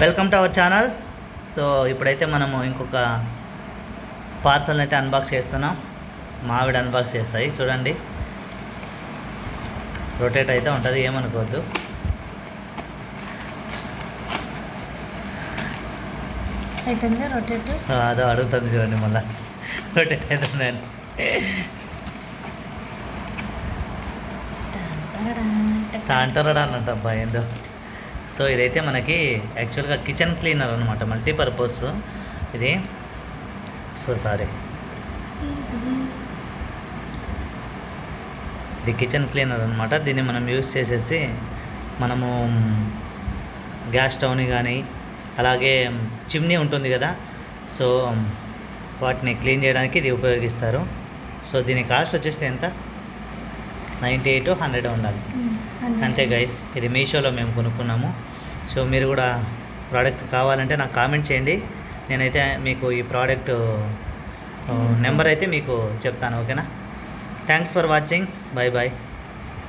Welcome to our channel. So ఇప్పుడైతే మనము ఇంకొక పార్సల్ని అయితే అన్బాక్స్ చేస్తున్నాం. మావిడ అన్బాక్స్ చేస్తాయి చూడండి. రొటేట్ అయితే ఉంటుంది, ఏమనుకోవద్దు. అవుతుంది రొటేట్. అదో అడుగుతుంది చూడండి, మళ్ళీ రొటేట్ అవుతుందని. అంటారా అన్నట్టు అబ్బా ఏందో. సో ఇదైతే మనకి యాక్చువల్గా కిచెన్ క్లీనర్ అనమాట, మల్టీపర్పస్ ఇది. సో సారీ, ఇది కిచెన్ క్లీనర్ అనమాట. దీన్ని మనం యూస్ చేసేసి మనము గ్యాస్ స్టవ్ని కానీ అలాగే చిమ్నీ ఉంటుంది కదా, సో వాటిని క్లీన్ చేయడానికి ఇది ఉపయోగిస్తారు. సో దీని కాస్ట్ వచ్చేసి ఎంత, 98 100 ఉండాలి అంతే గైస్. ఇది మీషోలో మేము కొనుక్కున్నాము. సో మీరు కూడా ప్రోడక్ట్ కావాలంటే నాకు కామెంట్ చేయండి, నేనైతే మీకు ఈ ప్రోడక్ట్ నెంబర్ అయితే మీకు చెప్తాను. ఓకేనా? Thanks for watching. Bye bye.